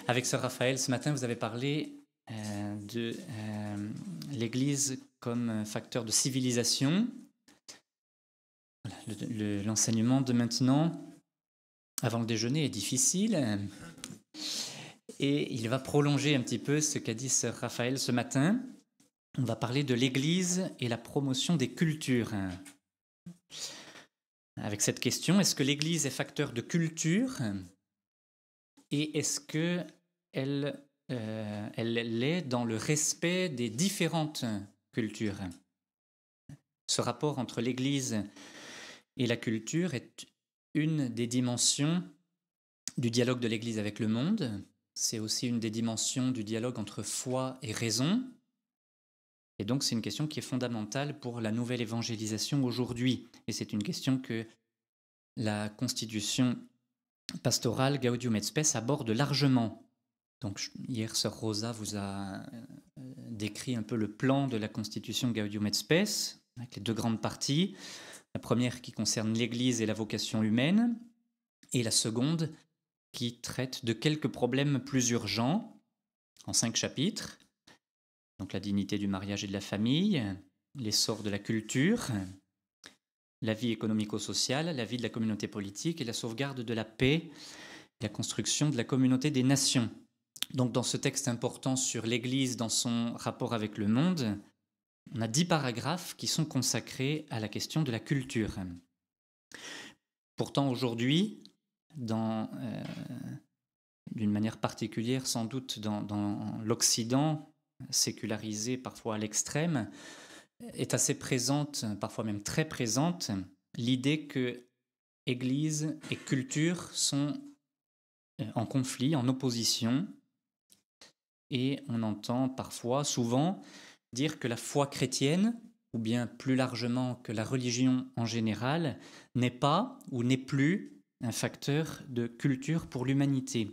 Avec Sœur Raphaël, ce matin, vous avez parlé de l'Église comme facteur de civilisation. L'enseignement de maintenant, avant le déjeuner, est difficile. Et il va prolonger un petit peu ce qu'a dit Sœur Raphaël ce matin. On va parler de l'Église et la promotion des cultures. Avec cette question, est-ce que l'Église est facteur de culture et est-ce qu'elle l'est dans le respect des différentes cultures? Ce rapport entre l'Église et la culture est une des dimensions du dialogue de l'Église avec le monde. C'est aussi une des dimensions du dialogue entre foi et raison. Et donc, c'est une question qui est fondamentale pour la nouvelle évangélisation aujourd'hui. Et c'est une question que la constitution pastorale Gaudium et Spes aborde largement. Donc, hier, Sœur Rosa vous a décrit un peu le plan de la constitution Gaudium et Spes, avec les deux grandes parties. La première qui concerne l'Église et la vocation humaine, et la seconde qui traite de quelques problèmes plus urgents, en 5 chapitres. Donc la dignité du mariage et de la famille, l'essor de la culture, la vie économico-sociale, la vie de la communauté politique et la sauvegarde de la paix, la construction de la communauté des nations. Donc dans ce texte important sur l'Église dans son rapport avec le monde, on a 10 paragraphes qui sont consacrés à la question de la culture. Pourtant aujourd'hui, d'une manière particulière sans doute dans l'Occident, sécularisé parfois à l'extrême, est assez présente, parfois même très présente, l'idée que Église et culture sont en conflit, en opposition, et on entend parfois, souvent, dire que la foi chrétienne, ou bien plus largement que la religion en général, n'est pas ou n'est plus un facteur de culture pour l'humanité.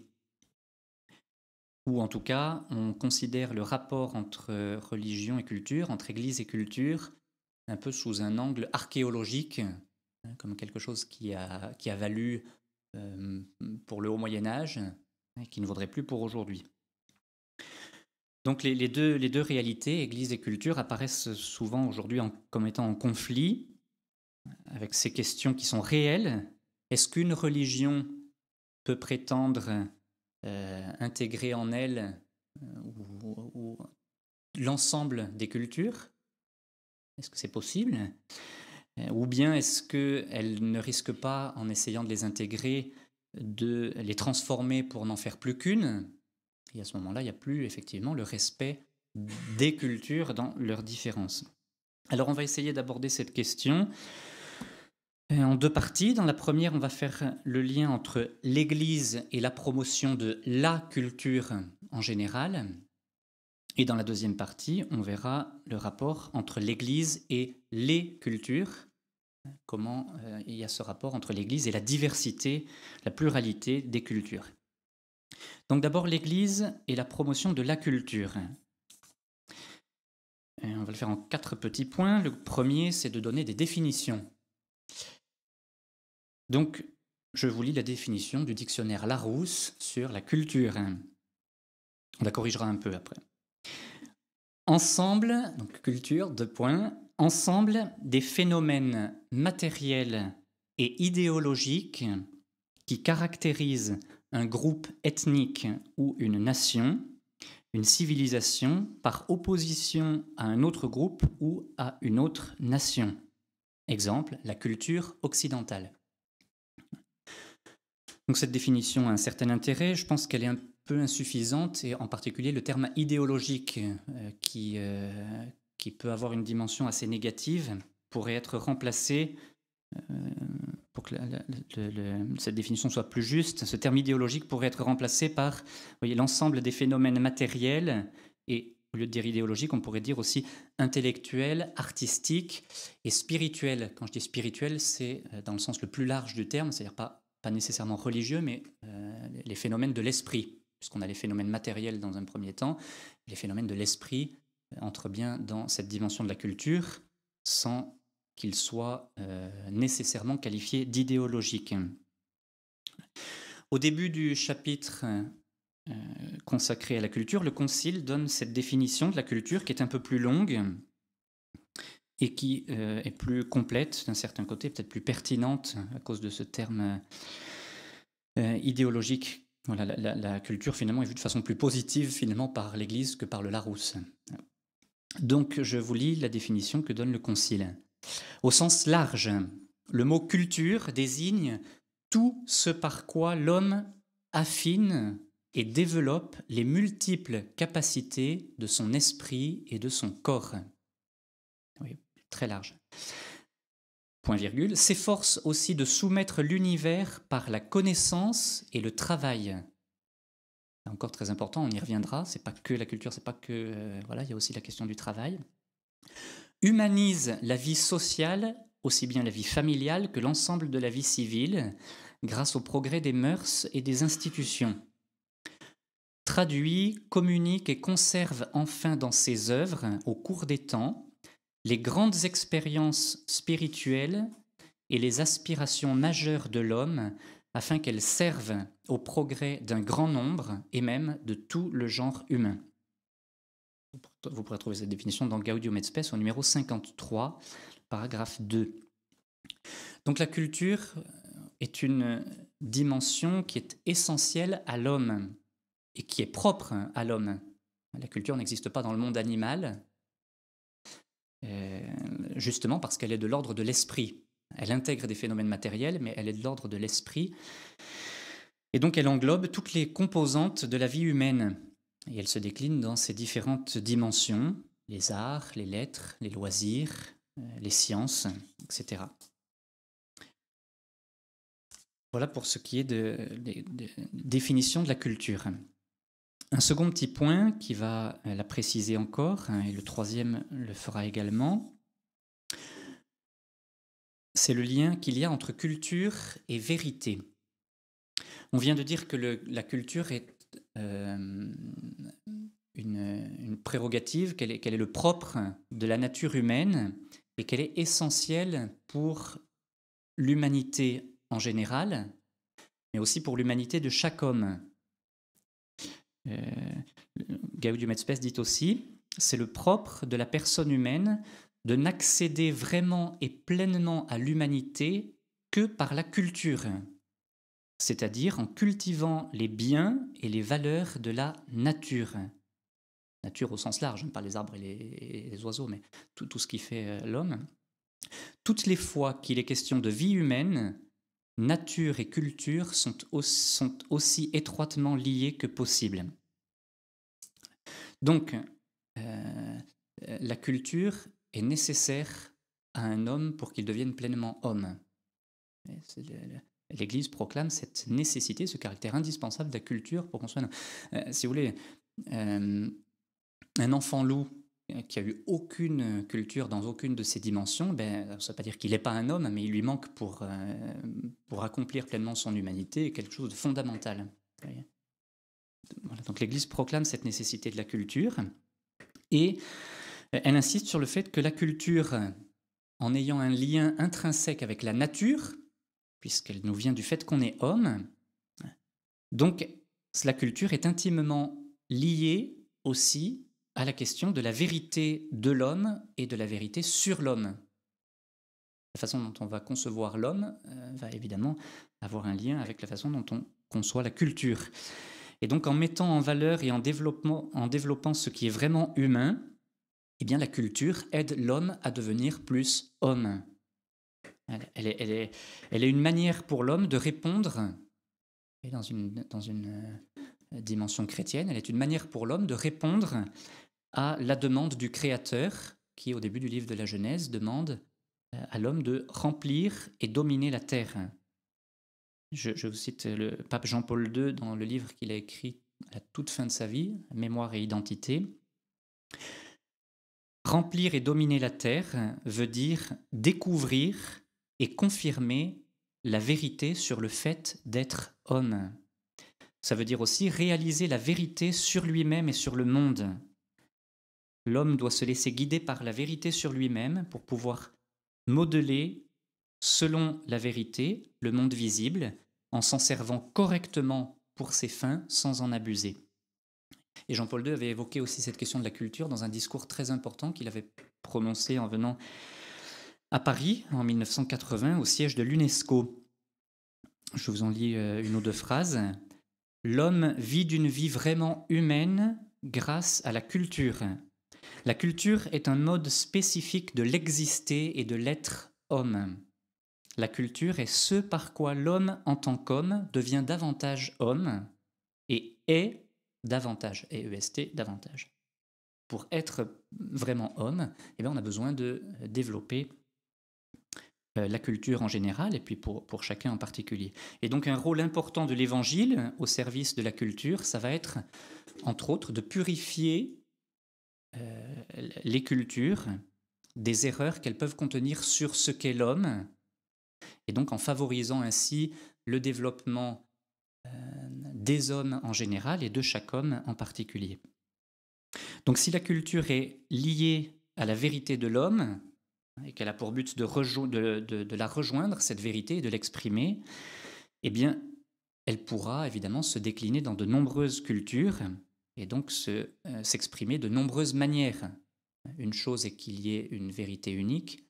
Ou en tout cas, on considère le rapport entre religion et culture, entre Église et culture, un peu sous un angle archéologique, comme quelque chose qui a valu pour le Haut Moyen-Âge et qui ne vaudrait plus pour aujourd'hui. Donc les deux réalités, Église et culture, apparaissent souvent aujourd'hui comme étant en conflit, avec ces questions qui sont réelles. Est-ce qu'une religion peut prétendre intégrer en elle ou l'ensemble des cultures? Est-ce que c'est possible? Ou bien est-ce qu'elle ne risque pas, en essayant de les intégrer, de les transformer pour n'en faire plus qu'une? Et à ce moment-là, il n'y a plus effectivement le respect des cultures dans leurs différences. Alors on va essayer d'aborder cette question en 2 parties. Dans la première, on va faire le lien entre l'Église et la promotion de la culture en général. Et dans la deuxième partie, on verra le rapport entre l'Église et les cultures, comment il y a ce rapport entre l'Église et la diversité, la pluralité des cultures. Donc d'abord l'Église et la promotion de la culture. Et on va le faire en 4 petits points. Le premier, c'est de donner des définitions. Donc, je vous lis la définition du dictionnaire Larousse sur la culture. On la corrigera un peu après. Ensemble, donc culture, 2 points, ensemble des phénomènes matériels et idéologiques qui caractérisent un groupe ethnique ou une nation, une civilisation par opposition à un autre groupe ou à une autre nation. Exemple, la culture occidentale. Donc cette définition a un certain intérêt, je pense qu'elle est un peu insuffisante, et en particulier le terme idéologique qui peut avoir une dimension assez négative pourrait être remplacé, pour que cette définition soit plus juste, ce terme idéologique pourrait être remplacé par l'ensemble des phénomènes matériels, et au lieu de dire idéologique, on pourrait dire aussi intellectuel, artistique et spirituel. Quand je dis spirituel, c'est dans le sens le plus large du terme, c'est-à-dire pas nécessairement religieux, mais les phénomènes de l'esprit, puisqu'on a les phénomènes matériels dans un premier temps, les phénomènes de l'esprit entrent bien dans cette dimension de la culture, sans qu'ils soient nécessairement qualifiés d'idéologiques. Au début du chapitre consacré à la culture, le Concile donne cette définition de la culture qui est un peu plus longue et qui est plus complète d'un certain côté, peut-être plus pertinente à cause de ce terme idéologique. Voilà, la culture finalement est vue de façon plus positive finalement par l'Église que par le Larousse. Donc je vous lis la définition que donne le Concile. Au sens large, le mot culture désigne tout ce par quoi l'homme affine et développe les multiples capacités de son esprit et de son corps. Oui, très large. Point virgule, s'efforce aussi de soumettre l'univers par la connaissance et le travail. Encore très important, on y reviendra, c'est pas que la culture, c'est pas que... voilà, il y a aussi la question du travail. Humanise la vie sociale, aussi bien la vie familiale que l'ensemble de la vie civile, grâce au progrès des mœurs et des institutions. Traduit, communique et conserve enfin dans ses œuvres, au cours des temps, les grandes expériences spirituelles et les aspirations majeures de l'homme, afin qu'elles servent au progrès d'un grand nombre et même de tout le genre humain. Vous pourrez trouver cette définition dans Gaudium et Spes au numéro 53, paragraphe 2. Donc la culture est une dimension qui est essentielle à l'homme et qui est propre à l'homme. La culture n'existe pas dans le monde animal, justement parce qu'elle est de l'ordre de l'esprit. Elle intègre des phénomènes matériels, mais elle est de l'ordre de l'esprit. Et donc elle englobe toutes les composantes de la vie humaine. Et elle se décline dans ses différentes dimensions, les arts, les lettres, les loisirs, les sciences, etc. Voilà pour ce qui est de définition de la culture. Un second petit point qui va la préciser encore, et le troisième le fera également, c'est le lien qu'il y a entre culture et vérité. On vient de dire que la culture est une prérogative, qu'elle est le propre de la nature humaine et qu'elle est essentielle pour l'humanité en général, mais aussi pour l'humanité de chaque homme. Gaudium et Spes dit aussi, c'est le propre de la personne humaine de n'accéder vraiment et pleinement à l'humanité que par la culture, c'est-à-dire en cultivant les biens et les valeurs de la nature. Nature au sens large, pas les arbres et les oiseaux, mais tout ce qui fait l'homme. Toutes les fois qu'il est question de vie humaine, nature et culture sont aussi étroitement liées que possible. Donc, la culture est nécessaire à un homme pour qu'il devienne pleinement homme. L'Église proclame cette nécessité, ce caractère indispensable de la culture pour qu'on soit un homme. Si vous voulez, un enfant loup qui a eu aucune culture dans aucune de ses dimensions, ça ne veut pas dire qu'il n'est pas un homme, mais il lui manque pour accomplir pleinement son humanité quelque chose de fondamental. Voilà, donc l'Église proclame cette nécessité de la culture et elle insiste sur le fait que la culture, en ayant un lien intrinsèque avec la nature, puisqu'elle nous vient du fait qu'on est homme, donc la culture est intimement liée aussi à la question de la vérité de l'homme et de la vérité sur l'homme. La façon dont on va concevoir l'homme va évidemment avoir un lien avec la façon dont on conçoit la culture. Et donc en mettant en valeur et en développant ce qui est vraiment humain, eh bien la culture aide l'homme à devenir plus homme. Elle est une manière pour l'homme de répondre, et dans une dimension chrétienne, elle est une manière pour l'homme de répondre à la demande du Créateur, qui au début du livre de la Genèse demande à l'homme de remplir et dominer la terre. Je vous cite le pape Jean-Paul II dans le livre qu'il a écrit à la toute fin de sa vie, Mémoire et identité. Remplir et dominer la terre veut dire découvrir et confirmer la vérité sur le fait d'être homme. Ça veut dire aussi réaliser la vérité sur lui-même et sur le monde. L'homme doit se laisser guider par la vérité sur lui-même pour pouvoir modeler, selon la vérité, le monde visible, en s'en servant correctement pour ses fins sans en abuser. Et Jean-Paul II avait évoqué aussi cette question de la culture dans un discours très important qu'il avait prononcé en venant à Paris en 1980 au siège de l'UNESCO. Je vous en lis une ou deux phrases. « L'homme vit d'une vie vraiment humaine grâce à la culture. La culture est un mode spécifique de l'exister et de l'être homme. La culture est ce par quoi l'homme en tant qu'homme devient davantage homme et est davantage, EST, davantage. Pour être vraiment homme, eh bien, on a besoin de développer la culture en général et puis pour chacun en particulier. Et donc un rôle important de l'Évangile au service de la culture, ça va être, entre autres, de purifier les cultures des erreurs qu'elles peuvent contenir sur ce qu'est l'homme, et donc en favorisant ainsi le développement des hommes en général et de chaque homme en particulier. Donc si la culture est liée à la vérité de l'homme, et qu'elle a pour but de la rejoindre, cette vérité, et de l'exprimer, eh bien, elle pourra évidemment se décliner dans de nombreuses cultures, et donc s'exprimer de nombreuses manières. Une chose est qu'il y ait une vérité unique,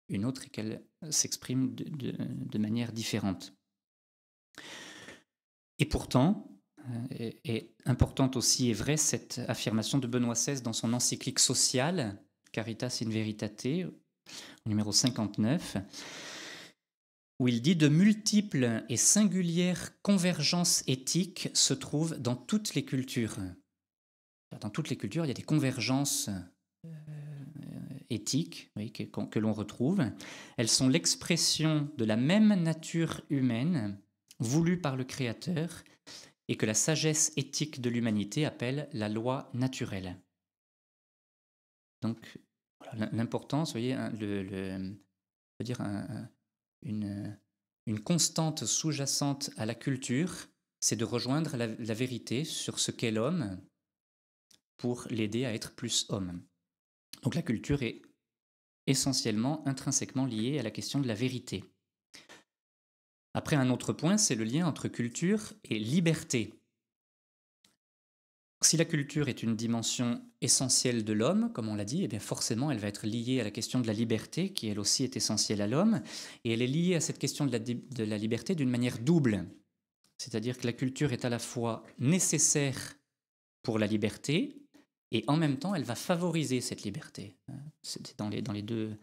une autre est qu'elle s'exprime de manière différente. Et pourtant, est importante aussi et vraie cette affirmation de Benoît XVI dans son encyclique sociale, Caritas in Veritate, numéro 59, où il dit « De multiples et singulières convergences éthiques se trouvent dans toutes les cultures. » Dans toutes les cultures, il y a des convergences éthiques, oui, que l'on retrouve. Elles sont l'expression de la même nature humaine voulue par le Créateur et que la sagesse éthique de l'humanité appelle la loi naturelle. Donc, voilà, l'importance, vous voyez, une constante sous-jacente à la culture, c'est de rejoindre la vérité sur ce qu'est l'homme pour l'aider à être plus homme. Donc la culture est essentiellement, intrinsèquement liée à la question de la vérité. Après, un autre point, c'est le lien entre culture et liberté. Si la culture est une dimension essentielle de l'homme, comme on l'a dit, eh bien forcément elle va être liée à la question de la liberté, qui elle aussi est essentielle à l'homme, et elle est liée à cette question de la liberté d'une manière double. C'est-à-dire que la culture est à la fois nécessaire pour la liberté, et en même temps elle va favoriser cette liberté. C'est dans les deux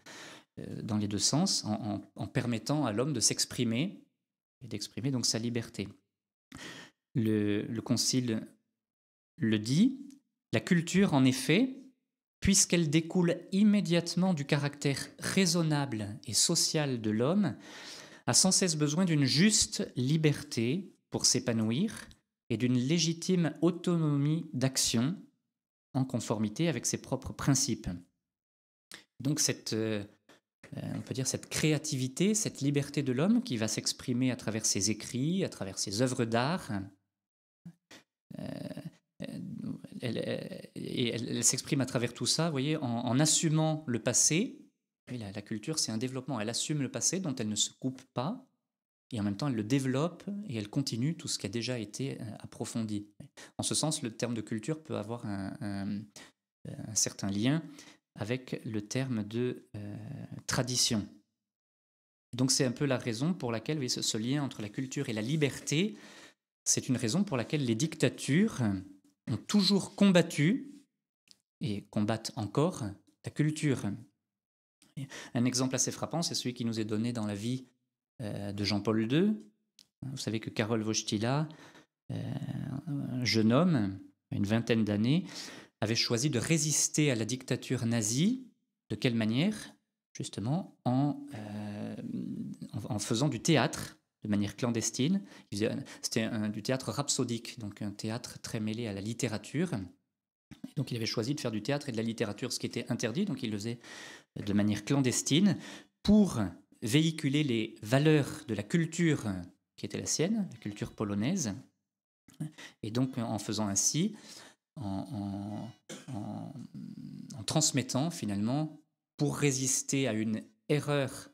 sens, en permettant à l'homme de s'exprimer, et d'exprimer donc sa liberté. Le Concile le dit, la culture, en effet, puisqu'elle découle immédiatement du caractère raisonnable et social de l'homme, a sans cesse besoin d'une juste liberté pour s'épanouir et d'une légitime autonomie d'action en conformité avec ses propres principes. Donc on peut dire cette créativité, cette liberté de l'homme qui va s'exprimer à travers ses écrits, à travers ses œuvres d'art, elle s'exprime à travers tout ça, vous voyez, en assumant le passé. Et la culture, c'est un développement. Elle assume le passé dont elle ne se coupe pas, et en même temps, elle le développe et elle continue tout ce qui a déjà été approfondi. En ce sens, le terme de culture peut avoir un certain lien avec le terme de tradition. Donc c'est un peu la raison pour laquelle, vous voyez, ce lien entre la culture et la liberté, c'est une raison pour laquelle les dictatures ont toujours combattu et combattent encore la culture. Un exemple assez frappant, c'est celui qui nous est donné dans la vie de Jean-Paul II. Vous savez que Karol Wojtyła, un jeune homme, une vingtaine d'années, avait choisi de résister à la dictature nazie. De quelle manière ? Justement en faisant du théâtre de manière clandestine. C'était du théâtre rhapsodique, donc un théâtre très mêlé à la littérature. Et donc il avait choisi de faire du théâtre et de la littérature, ce qui était interdit, donc il le faisait de manière clandestine pour véhiculer les valeurs de la culture qui était la sienne, la culture polonaise. Et donc en faisant ainsi, en transmettant finalement, pour résister à une erreur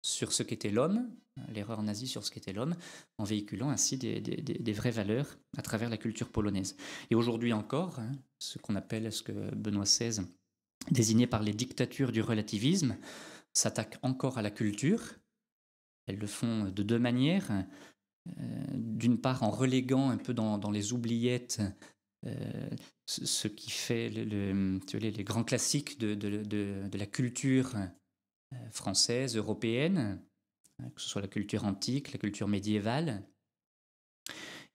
sur ce qu'était l'homme, l'erreur nazie sur ce qu'était l'homme, en véhiculant ainsi des vraies valeurs à travers la culture polonaise. Et aujourd'hui encore, ce qu'on appelle, ce que Benoît XVI désignait par les dictatures du relativisme, s'attaquent encore à la culture. Elles le font de deux manières. D'une part, en reléguant un peu dans les oubliettes ce qui fait les grands classiques de la culture française, européenne, que ce soit la culture antique, la culture médiévale.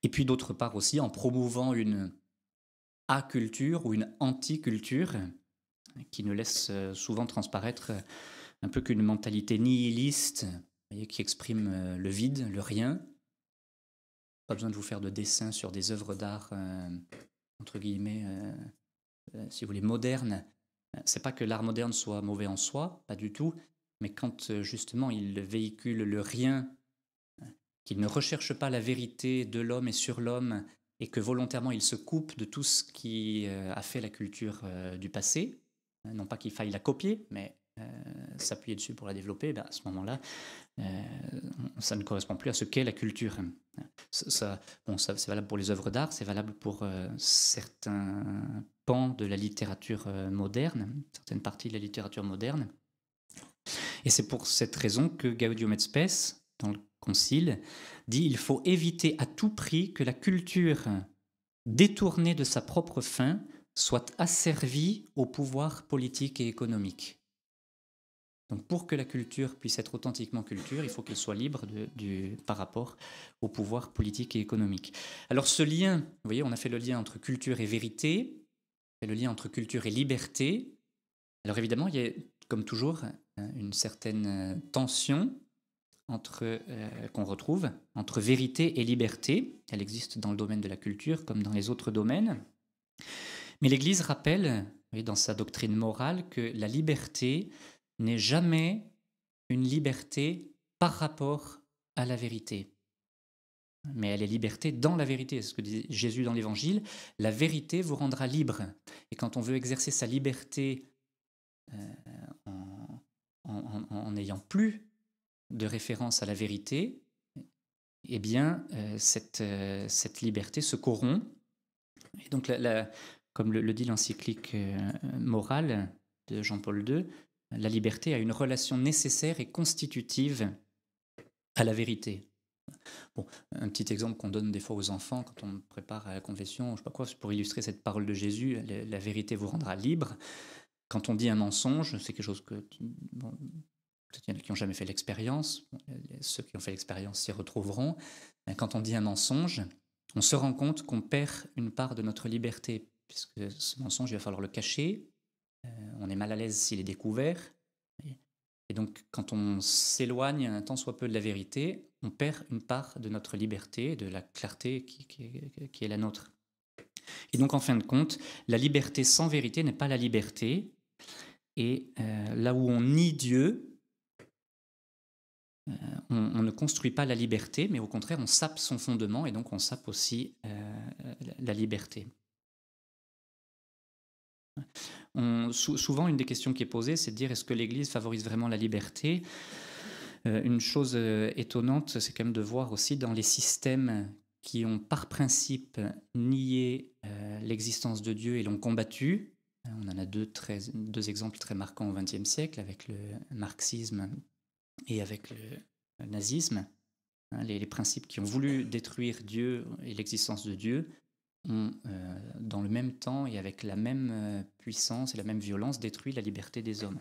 Et puis d'autre part aussi en promouvant une aculture ou une anticulture qui ne laisse souvent transparaître un peu qu'une mentalité nihiliste, qui exprime le vide, le rien. Pas besoin de vous faire de dessins sur des œuvres d'art, entre guillemets, si vous voulez, modernes. C'est pas que l'art moderne soit mauvais en soi, pas du tout, mais quand justement il véhicule le rien, qu'il ne recherche pas la vérité de l'homme et sur l'homme, et que volontairement il se coupe de tout ce qui a fait la culture du passé, non pas qu'il faille la copier, mais s'appuyer dessus pour la développer, à ce moment-là, ça ne correspond plus à ce qu'est la culture. Ça, c'est valable pour les œuvres d'art, c'est valable pour certains pans de la littérature moderne, certaines parties de la littérature moderne. Et c'est pour cette raison que Gaudium et Spes, dans le Concile, dit il faut éviter à tout prix que la culture, détournée de sa propre fin, soit asservie au pouvoir politique et économique. Donc pour que la culture puisse être authentiquement culture, il faut qu'elle soit libre par rapport au pouvoir politique et économique. Alors ce lien, vous voyez, on a fait le lien entre culture et vérité, et le lien entre culture et liberté. Alors évidemment, il y a, comme toujours, une certaine tension qu'on retrouve entre vérité et liberté. Elle existe dans le domaine de la culture comme dans les autres domaines. Mais l'Église rappelle, dans sa doctrine morale, que la liberté n'est jamais une liberté par rapport à la vérité. Mais elle est liberté dans la vérité. C'est ce que dit Jésus dans l'Évangile. La vérité vous rendra libre. Et quand on veut exercer sa liberté en n'ayant plus de référence à la vérité, eh bien, cette liberté se corrompt. Et donc, comme le dit l'encyclique morale de Jean-Paul II, la liberté a une relation nécessaire et constitutive à la vérité. Bon, un petit exemple qu'on donne des fois aux enfants quand on prépare à la confession, je ne sais pas quoi, pour illustrer cette parole de Jésus, la vérité vous rendra libre. Quand on dit un mensonge, c'est quelque chose que... Bon, peut-être qu'il y en a qui n'ont jamais fait l'expérience, ceux qui ont fait l'expérience s'y retrouveront. Quand on dit un mensonge, on se rend compte qu'on perd une part de notre liberté, puisque ce mensonge, il va falloir le cacher, on est mal à l'aise s'il est découvert, et donc quand on s'éloigne un tant soit peu de la vérité, on perd une part de notre liberté, de la clarté qui est la nôtre. Et donc en fin de compte, la liberté sans vérité n'est pas la liberté, et là où on nie Dieu, on ne construit pas la liberté, mais au contraire, on sape son fondement, et donc on sape aussi la liberté. Souvent, une des questions qui est posée, c'est de dire est-ce que l'Église favorise vraiment la liberté ? Une chose étonnante, c'est quand même de voir aussi dans les systèmes qui ont par principe nié l'existence de Dieu et l'ont combattu. On en a deux exemples très marquants au XXe siècle, avec le marxisme et avec le nazisme. Les principes qui ont voulu détruire Dieu et l'existence de Dieu ont, dans le même temps et avec la même puissance et la même violence, détruit la liberté des hommes.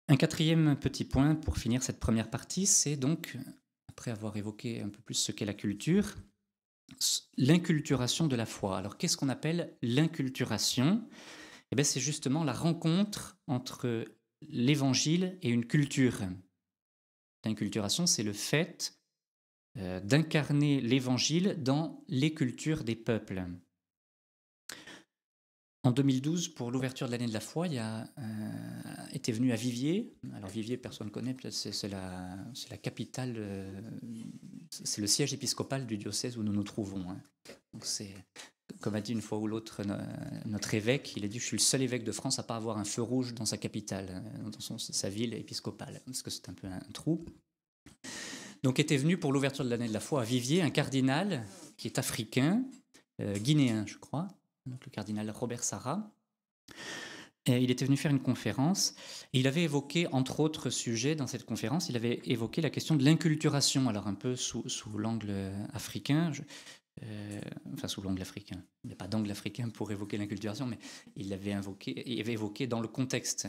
Un quatrième petit point pour finir cette première partie, c'est donc, après avoir évoqué un peu plus ce qu'est la culture, l'inculturation de la foi. Alors qu'est-ce qu'on appelle l'inculturation ? Eh bien, c'est justement la rencontre entre l'évangile et une culture. L'inculturation, c'est le fait d'incarner l'évangile dans les cultures des peuples. En 2012, pour l'ouverture de l'année de la foi, il était venu à Viviers. Alors Viviers, personne ne connaît, c'est la capitale, c'est le siège épiscopal du diocèse où nous nous trouvons. Donc comme a dit une fois ou l'autre notre évêque, il a dit « Je suis le seul évêque de France à ne pas avoir un feu rouge dans sa capitale, dans sa ville épiscopale, parce que c'est un peu un trou. » Donc était venu pour l'ouverture de l'année de la foi à Viviers un cardinal qui est africain, guinéen je crois, donc le cardinal Robert Sarah. Et il était venu faire une conférence et il avait évoqué, entre autres sujets dans cette conférence, il avait évoqué la question de l'inculturation, alors un peu sous l'angle africain, enfin sous l'angle africain, il n'y a pas d'angle africain pour évoquer l'inculturation, mais il l'avait évoqué dans le contexte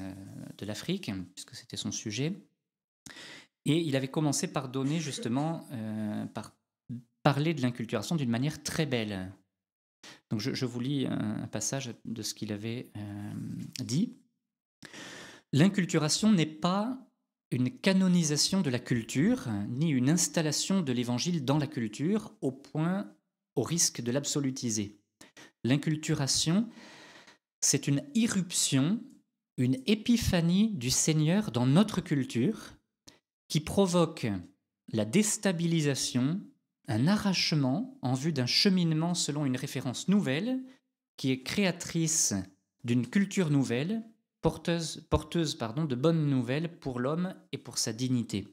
de l'Afrique, puisque c'était son sujet. Et il avait commencé par donner justement, par parler de l'inculturation d'une manière très belle. Donc je vous lis un passage de ce qu'il avait dit. L'inculturation n'est pas une canonisation de la culture, ni une installation de l'évangile dans la culture, au risque de l'absolutiser. L'inculturation, c'est une irruption, une épiphanie du Seigneur dans notre culture qui provoque la déstabilisation, un arrachement en vue d'un cheminement selon une référence nouvelle qui est créatrice d'une culture nouvelle, porteuse de bonnes nouvelles pour l'homme et pour sa dignité.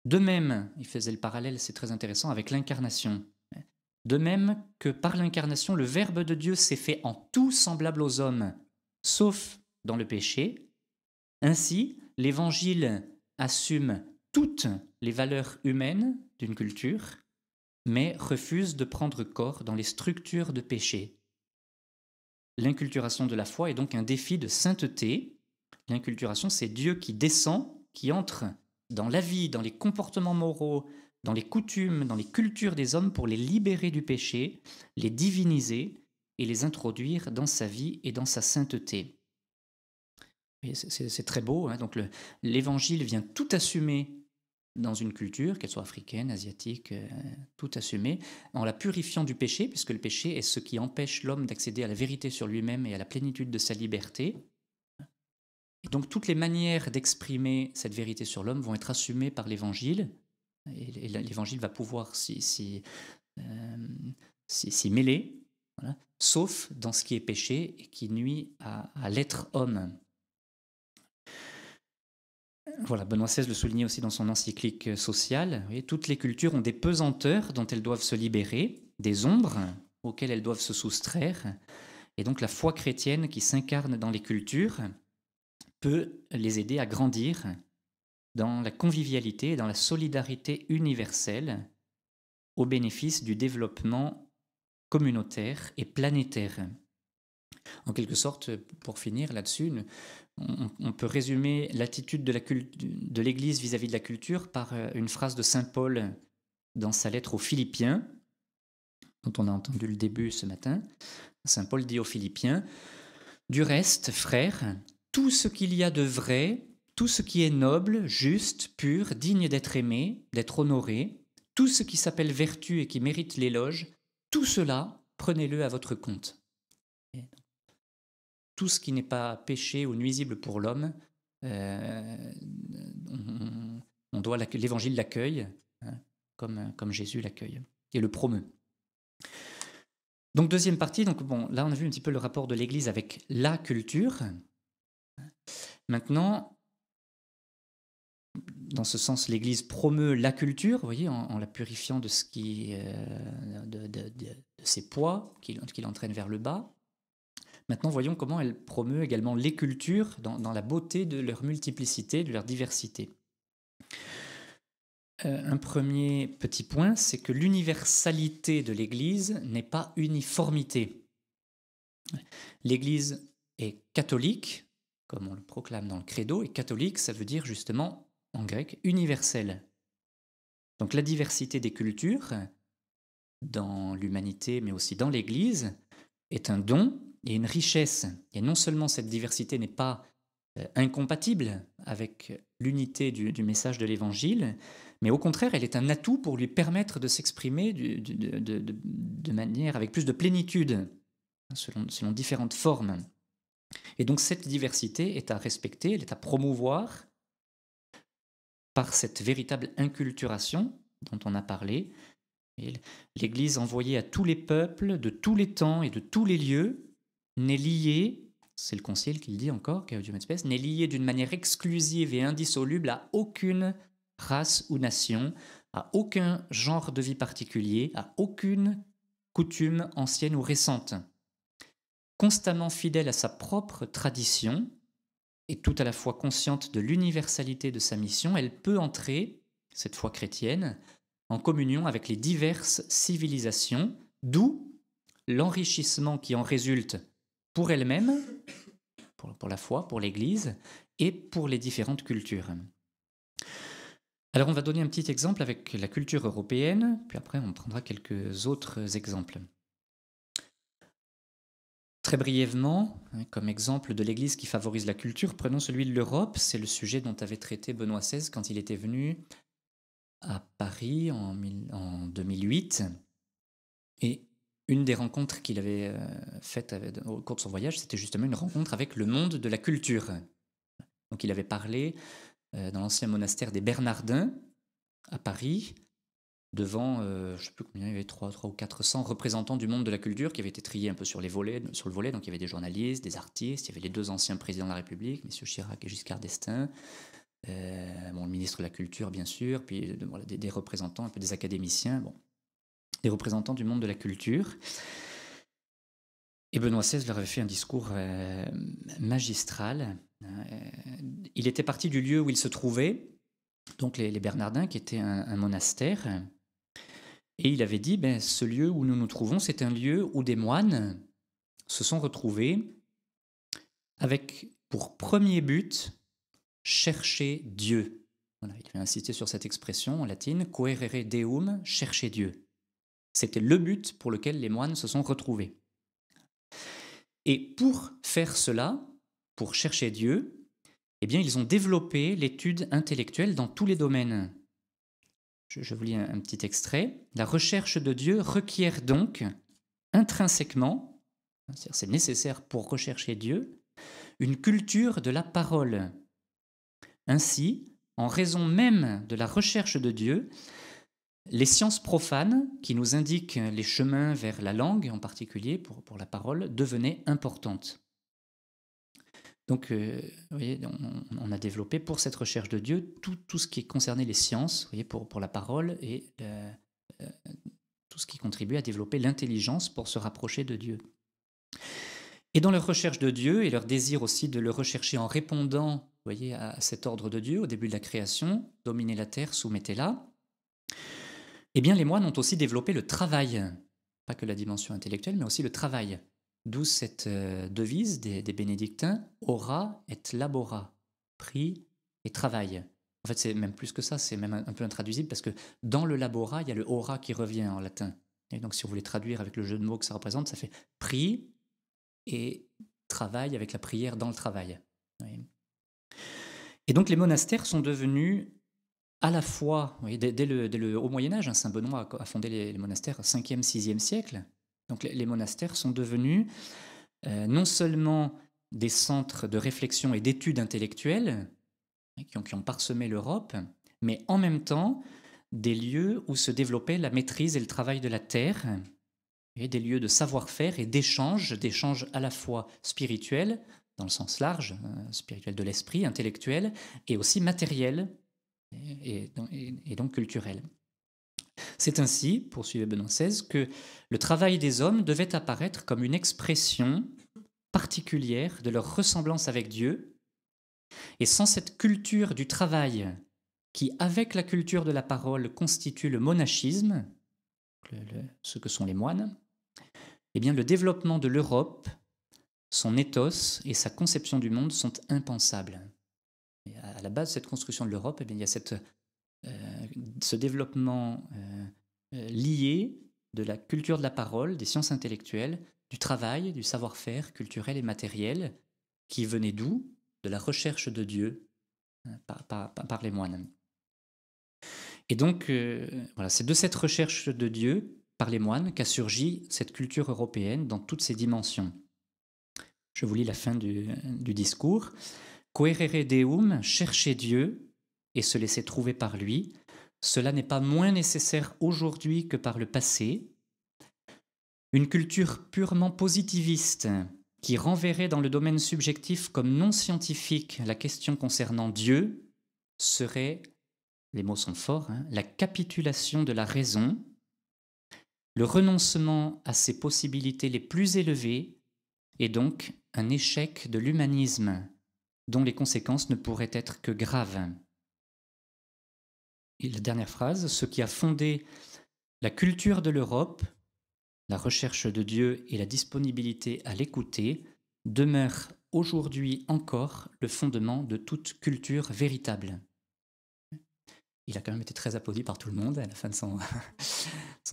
De même, il faisait le parallèle, c'est très intéressant, avec l'incarnation. De même que par l'incarnation, le Verbe de Dieu s'est fait en tout semblable aux hommes, sauf dans le péché. Ainsi, l'Évangile assume toutes les valeurs humaines d'une culture, mais refuse de prendre corps dans les structures de péché. L'inculturation de la foi est donc un défi de sainteté. L'inculturation, c'est Dieu qui descend, qui entre dans la vie, dans les comportements moraux, dans les coutumes, dans les cultures des hommes pour les libérer du péché, les diviniser et les introduire dans sa vie et dans sa sainteté. C'est très beau, hein. Donc l'Évangile vient tout assumer dans une culture, qu'elle soit africaine, asiatique, tout assumer, en la purifiant du péché, puisque le péché est ce qui empêche l'homme d'accéder à la vérité sur lui-même et à la plénitude de sa liberté. Et donc toutes les manières d'exprimer cette vérité sur l'homme vont être assumées par l'Évangile, et l'Évangile va pouvoir s'y mêler, voilà, sauf dans ce qui est péché et qui nuit à l'être homme. Voilà, Benoît XVI le soulignait aussi dans son encyclique sociale. Vous voyez, toutes les cultures ont des pesanteurs dont elles doivent se libérer, des ombres auxquelles elles doivent se soustraire. Et donc la foi chrétienne qui s'incarne dans les cultures peut les aider à grandir dans la convivialité et dans la solidarité universelle au bénéfice du développement communautaire et planétaire. En quelque sorte, pour finir là-dessus, on peut résumer l'attitude de l'Église vis-à-vis de la culture par une phrase de saint Paul dans sa lettre aux Philippiens, dont on a entendu le début ce matin. Saint Paul dit aux Philippiens « Du reste, frères, tout ce qu'il y a de vrai, tout ce qui est noble, juste, pur, digne d'être aimé, d'être honoré, tout ce qui s'appelle vertu et qui mérite l'éloge, tout cela, prenez-le à votre compte. » Tout ce qui n'est pas péché ou nuisible pour l'homme, l'Évangile l'accueille, hein, comme Jésus l'accueille, et le promeut. Donc deuxième partie, là on a vu un petit peu le rapport de l'Église avec la culture. Maintenant, dans ce sens, l'Église promeut la culture, vous voyez, en la purifiant de ce qui, de ses poids qui l'entraînent vers le bas. Maintenant, voyons comment elle promeut également les cultures dans la beauté de leur multiplicité, de leur diversité. Un premier petit point, c'est que l'universalité de l'Église n'est pas uniformité. L'Église est catholique, comme on le proclame dans le credo, et catholique, ça veut dire justement, en grec, universel. Donc la diversité des cultures, dans l'humanité, mais aussi dans l'Église, est un don et une richesse. Et non seulement cette diversité n'est pas incompatible avec l'unité du message de l'Évangile, mais au contraire, elle est un atout pour lui permettre de s'exprimer de manière avec plus de plénitude, selon différentes formes. Et donc cette diversité est à respecter, elle est à promouvoir par cette véritable inculturation dont on a parlé, L'Église envoyée à tous les peuples, de tous les temps et de tous les lieux, n'est liée, c'est le Concile qui le dit encore, Gaudium et Spes, n'est liée d'une manière exclusive et indissoluble à aucune race ou nation, à aucun genre de vie particulier, à aucune coutume ancienne ou récente. Constamment fidèle à sa propre tradition et tout à la fois consciente de l'universalité de sa mission, elle peut entrer, cette foi chrétienne, en communion avec les diverses civilisations, d'où l'enrichissement qui en résulte pour elle-même, pour la foi, pour l'Église, et pour les différentes cultures. Alors on va donner un petit exemple avec la culture européenne, puis après on prendra quelques autres exemples. Très brièvement, comme exemple de l'Église qui favorise la culture, prenons celui de l'Europe. C'est le sujet dont avait traité Benoît XVI quand il était venu à Paris en 2008. Et une des rencontres qu'il avait faites au cours de son voyage, c'était justement une rencontre avec le monde de la culture. Donc il avait parlé dans l'ancien monastère des Bernardins à Paris, devant, je ne sais plus combien, il y avait 300 ou 400 représentants du monde de la culture qui avaient été triés un peu sur le volet. Donc il y avait des journalistes, des artistes, il y avait les deux anciens présidents de la République, M. Chirac et Giscard d'Estaing, le ministre de la Culture, bien sûr, puis voilà, des représentants, un peu des académiciens, des représentants du monde de la culture. Et Benoît XVI leur avait fait un discours magistral. Il était parti du lieu où il se trouvait, donc les Bernardins, qui était un monastère, et il avait dit, ce lieu où nous nous trouvons, c'est un lieu où des moines se sont retrouvés avec pour premier but chercher Dieu. Voilà, il avait insisté sur cette expression en latine, coerere Deum, chercher Dieu. C'était le but pour lequel les moines se sont retrouvés. Et pour faire cela, pour chercher Dieu, eh bien, ils ont développé l'étude intellectuelle dans tous les domaines. Je vous lis un petit extrait. La recherche de Dieu requiert donc intrinsèquement, c'est-à-dire c'est nécessaire pour rechercher Dieu, une culture de la parole. Ainsi, en raison même de la recherche de Dieu, les sciences profanes, qui nous indiquent les chemins vers la langue, en particulier pour la parole, devenaient importantes. Donc, vous voyez, on a développé pour cette recherche de Dieu tout ce qui concernait les sciences, vous voyez, pour la parole et tout ce qui contribue à développer l'intelligence pour se rapprocher de Dieu. Et dans leur recherche de Dieu et leur désir aussi de le rechercher en répondant, vous voyez, à cet ordre de Dieu au début de la création, dominez la terre, soumettez-la, eh bien les moines ont aussi développé le travail, pas que la dimension intellectuelle, mais aussi le travail. D'où cette devise des bénédictins, ora et labora, prie et travail. En fait, c'est même plus que ça, c'est même un peu intraduisible parce que dans le labora, il y a le ora qui revient en latin. Et donc, si vous voulez traduire avec le jeu de mots que ça représente, ça fait prie et travail avec la prière dans le travail. Oui. Et donc, les monastères sont devenus à la fois, oui, dès le haut Moyen-Âge, hein, Saint Benoît a fondé les monastères au 5e, 6e siècle. Donc les monastères sont devenus non seulement des centres de réflexion et d'études intellectuelles qui ont parsemé l'Europe, mais en même temps des lieux où se développait la maîtrise et le travail de la terre, et des lieux de savoir-faire et d'échange à la fois spirituels, dans le sens large, spirituel de l'esprit, intellectuel, et aussi matériel et donc culturel. C'est ainsi, poursuivait Benoît XVI, que le travail des hommes devait apparaître comme une expression particulière de leur ressemblance avec Dieu, et sans cette culture du travail qui, avec la culture de la parole, constitue le monachisme, ce que sont les moines, eh bien le développement de l'Europe, son ethos et sa conception du monde sont impensables. Et à la base de cette construction de l'Europe, eh bien, il y a ce développement lié de la culture de la parole, des sciences intellectuelles, du travail, du savoir-faire culturel et matériel, qui venait d'où? De la recherche de Dieu par les moines. Et donc, voilà, c'est de cette recherche de Dieu par les moines qu'a surgi cette culture européenne dans toutes ses dimensions. Je vous lis la fin du discours. Coerere Deum, chercher Dieu et se laisser trouver par lui, cela n'est pas moins nécessaire aujourd'hui que par le passé. Une culture purement positiviste qui renverrait dans le domaine subjectif comme non scientifique la question concernant Dieu serait, les mots sont forts, la capitulation de la raison, le renoncement à ses possibilités les plus élevées et donc un échec de l'humanisme dont les conséquences ne pourraient être que graves. Et la dernière phrase, ce qui a fondé la culture de l'Europe, la recherche de Dieu et la disponibilité à l'écouter, demeure aujourd'hui encore le fondement de toute culture véritable. Il a quand même été très applaudi par tout le monde à la fin de son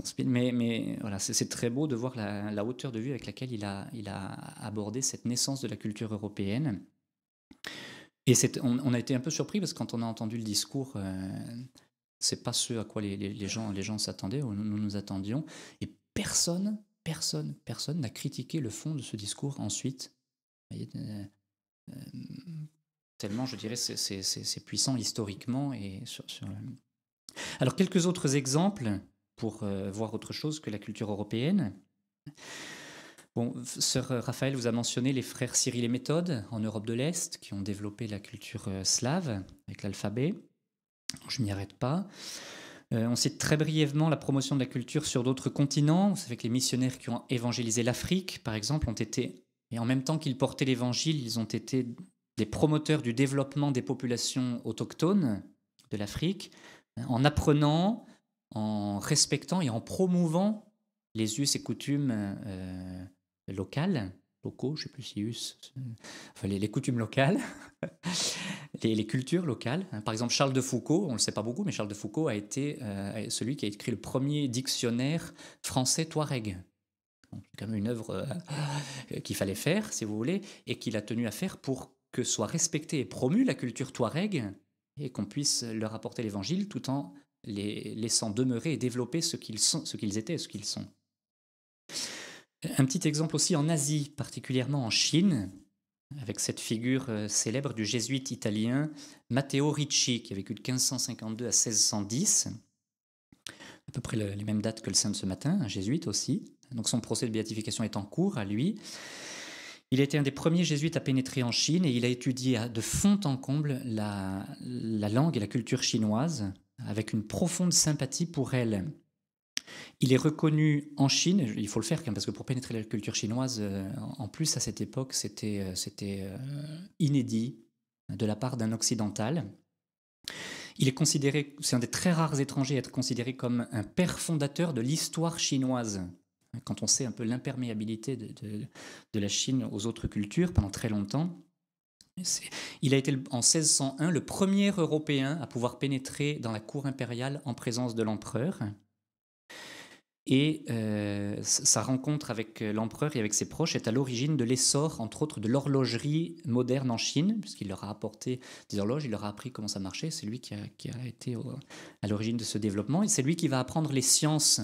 speech, mais voilà, c'est très beau de voir la hauteur de vue avec laquelle il a abordé cette naissance de la culture européenne. Et on a été un peu surpris parce que quand on a entendu le discours, c'est pas ce à quoi les gens s'attendaient, ou nous attendions, et personne n'a critiqué le fond de ce discours ensuite. Vous voyez, tellement, je dirais, c'est puissant historiquement. Et Alors, quelques autres exemples pour voir autre chose que la culture européenne. Bon, Sœur Raphaël vous a mentionné les frères Cyril et Méthode en Europe de l'Est qui ont développé la culture slave avec l'alphabet. Je n'y arrête pas. On cite très brièvement la promotion de la culture sur d'autres continents. Vous savez que les missionnaires qui ont évangélisé l'Afrique, par exemple, ont été, et en même temps qu'ils portaient l'évangile, ils ont été des promoteurs du développement des populations autochtones de l'Afrique, en apprenant, en respectant et en promouvant les us et coutumes locaux, je ne sais plus si enfin les coutumes locales, les cultures locales. Par exemple, Charles de Foucault, on ne le sait pas beaucoup, mais Charles de Foucault a été celui qui a écrit le premier dictionnaire français touareg. Donc, c'est quand même une œuvre qu'il fallait faire, si vous voulez, et qu'il a tenu à faire pour que soit respectée et promue la culture touareg et qu'on puisse leur apporter l'évangile tout en les laissant demeurer et développer ce qu'ils étaient et ce qu'ils sont. Un petit exemple aussi en Asie, particulièrement en Chine, avec cette figure célèbre du jésuite italien Matteo Ricci, qui a vécu de 1552 à 1610, à peu près les mêmes dates que le saint de ce matin, un jésuite aussi. Donc son procès de béatification est en cours à lui. Il a été un des premiers jésuites à pénétrer en Chine et il a étudié de fond en comble la langue et la culture chinoise, avec une profonde sympathie pour elle. Il est reconnu en Chine, il faut le faire parce que pour pénétrer la culture chinoise, en plus à cette époque, c'était inédit de la part d'un occidental. Il est considéré, c'est un des très rares étrangers à être considéré comme un père fondateur de l'histoire chinoise. Quand on sait un peu l'imperméabilité de la Chine aux autres cultures pendant très longtemps. Il a été en 1601 le premier Européen à pouvoir pénétrer dans la cour impériale en présence de l'empereur. Et sa rencontre avec l'empereur et avec ses proches est à l'origine de l'essor, entre autres, de l'horlogerie moderne en Chine, puisqu'il leur a apporté des horloges, il leur a appris comment ça marchait. C'est lui qui a été à l'origine de ce développement. Et c'est lui qui va apprendre les sciences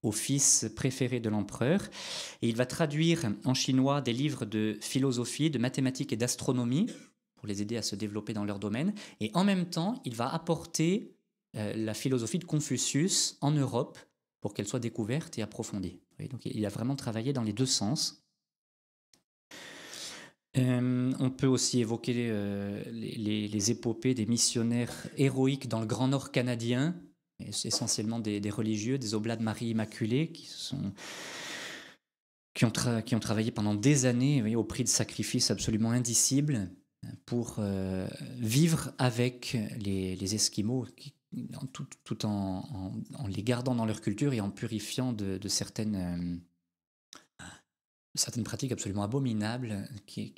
au fils préféré de l'empereur. Et il va traduire en chinois des livres de philosophie, de mathématiques et d'astronomie pour les aider à se développer dans leur domaine. Et en même temps, il va apporter la philosophie de Confucius en Europe pour qu'elle soit découverte et approfondie. Donc il a vraiment travaillé dans les deux sens. On peut aussi évoquer les épopées des missionnaires héroïques dans le Grand Nord canadien, essentiellement des religieux, des Oblats de Marie Immaculée, qui ont travaillé pendant des années, au prix de sacrifices absolument indicibles, pour vivre avec les Esquimaux, tout en les gardant dans leur culture et en purifiant de certaines pratiques absolument abominables qui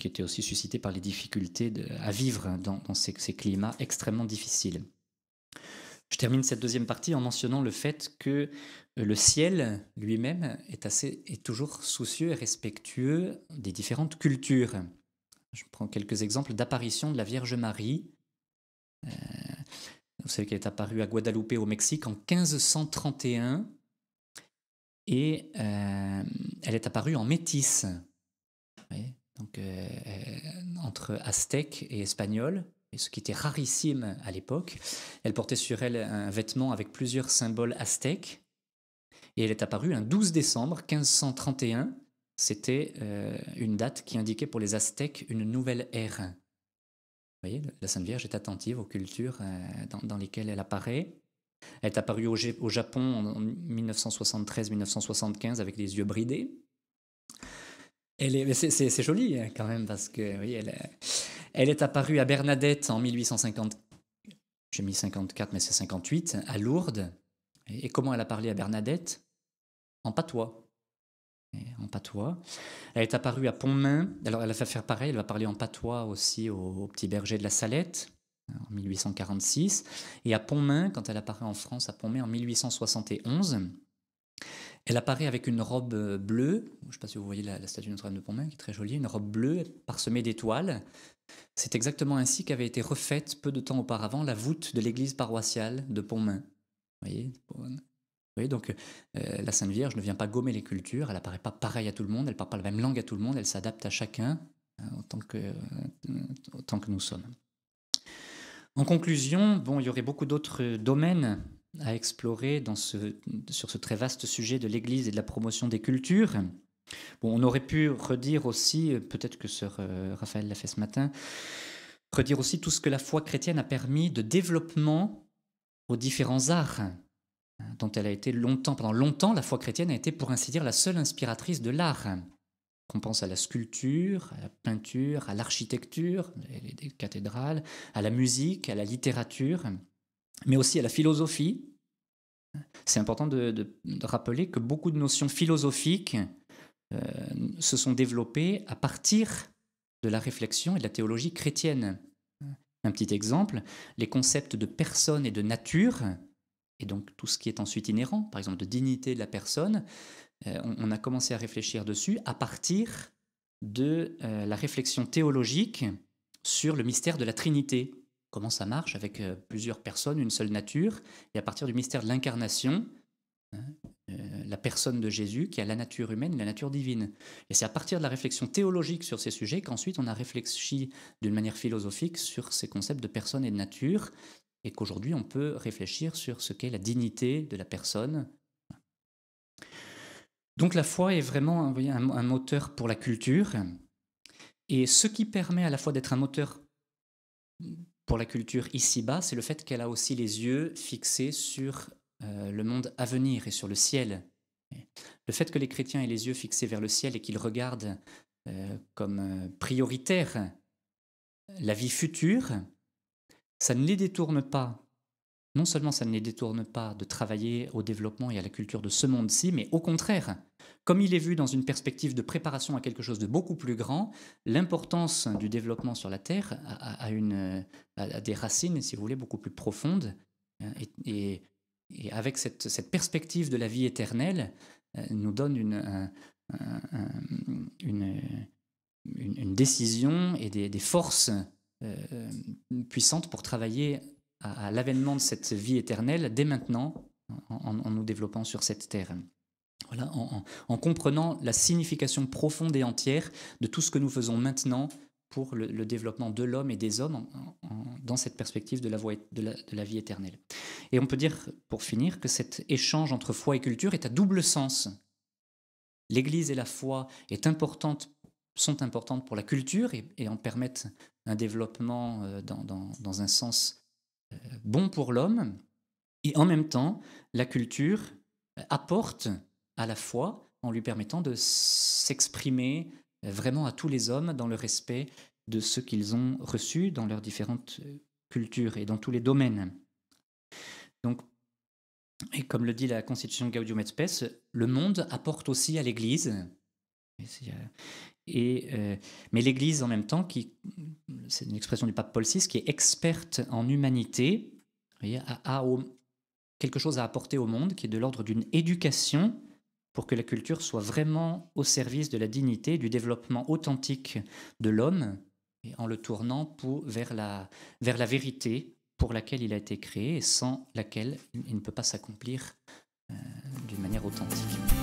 étaient aussi suscitées par les difficultés à vivre dans ces climats extrêmement difficiles. Je termine cette deuxième partie en mentionnant le fait que le ciel lui-même est toujours soucieux et respectueux des différentes cultures. Je prends quelques exemples d'apparitions de la Vierge Marie. Vous savez qu'elle est apparue à Guadalupe au Mexique en 1531 et elle est apparue en métisse, donc entre aztèque et espagnol. et ce qui était rarissime à l'époque. Elle portait sur elle un vêtement avec plusieurs symboles aztèques, et elle est apparue un 12 décembre 1531. C'était une date qui indiquait pour les Aztèques une nouvelle ère. Vous voyez, la Sainte Vierge est attentive aux cultures dans lesquelles elle apparaît. Elle est apparue au Japon en 1973-1975 avec les yeux bridés. C'est joli quand même parce que oui, elle est apparue à Bernadette en 1850. J'ai mis 54, mais c'est 58, à Lourdes. Et comment elle a parlé à Bernadette? En patois. En patois. Elle est apparue à Pontmain. Alors elle a fait faire pareil, elle va parler en patois aussi au petit berger de la Salette en 1846. Et à Pontmain, quand elle apparaît en France, à Pontmain en 1871, elle apparaît avec une robe bleue. Je ne sais pas si vous voyez la statue de Notre-Dame de Pontmain, qui est très jolie, une robe bleue parsemée d'étoiles. C'est exactement ainsi qu'avait été refaite peu de temps auparavant la voûte de l'église paroissiale de Pontmain. Vous voyez, donc la Sainte Vierge ne vient pas gommer les cultures, elle n'apparaît pas pareil à tout le monde, elle ne parle pas la même langue à tout le monde, elle s'adapte à chacun autant que nous sommes. En conclusion, bon, il y aurait beaucoup d'autres domaines à explorer sur ce très vaste sujet de l'Église et de la promotion des cultures. Bon, on aurait pu redire aussi, peut-être que Sœur Raphaël l'a fait ce matin, redire aussi tout ce que la foi chrétienne a permis de développement aux différents arts, dont elle a été pendant longtemps, la foi chrétienne a été, pour ainsi dire, la seule inspiratrice de l'art. On pense à la sculpture, à la peinture, à l'architecture, les cathédrales, à la musique, à la littérature, mais aussi à la philosophie. C'est important de rappeler que beaucoup de notions philosophiques se sont développées à partir de la réflexion et de la théologie chrétienne. Un petit exemple, les concepts de personne et de nature, et donc tout ce qui est ensuite inhérent, par exemple de dignité de la personne, on a commencé à réfléchir dessus à partir de la réflexion théologique sur le mystère de la Trinité. Comment ça marche avec plusieurs personnes, une seule nature, et à partir du mystère de l'incarnation, la personne de Jésus qui a la nature humaine et la nature divine. Et c'est à partir de la réflexion théologique sur ces sujets qu'ensuite on a réfléchi d'une manière philosophique sur ces concepts de personne et de nature, et qu'aujourd'hui on peut réfléchir sur ce qu'est la dignité de la personne. Donc la foi est vraiment un moteur pour la culture, et ce qui permet à la fois d'être un moteur pour la culture ici-bas, c'est le fait qu'elle a aussi les yeux fixés sur le monde à venir et sur le ciel. Le fait que les chrétiens aient les yeux fixés vers le ciel et qu'ils regardent comme prioritaire la vie future, ça ne les détourne pas. Non seulement ça ne les détourne pas de travailler au développement et à la culture de ce monde-ci, mais au contraire, comme il est vu dans une perspective de préparation à quelque chose de beaucoup plus grand, l'importance du développement sur la Terre a des racines, si vous voulez, beaucoup plus profondes. Et avec cette perspective de la vie éternelle, nous donne une décision et des forces puissantes pour travailler à l'avènement de cette vie éternelle dès maintenant, en nous développant sur cette terre. Voilà, en comprenant la signification profonde et entière de tout ce que nous faisons maintenant pour le développement de l'homme et des hommes dans cette perspective de la vie éternelle. Et on peut dire, pour finir, que cet échange entre foi et culture est à double sens. L'Église et la foi sont importantes pour la culture et en permettent un développement dans un sens bon pour l'homme. Et en même temps, la culture apporte à la foi en lui permettant de s'exprimer vraiment à tous les hommes dans le respect de ce qu'ils ont reçu dans leurs différentes cultures et dans tous les domaines. Donc, et comme le dit la Constitution Gaudium et Spes, le monde apporte aussi à l'Église. Mais l'Église, en même temps, c'est une expression du pape Paul VI, qui est experte en humanité, a quelque chose à apporter au monde, qui est de l'ordre d'une éducation pour que la culture soit vraiment au service de la dignité et du développement authentique de l'homme, en le tournant vers la vérité pour laquelle il a été créé et sans laquelle il ne peut pas s'accomplir d'une manière authentique.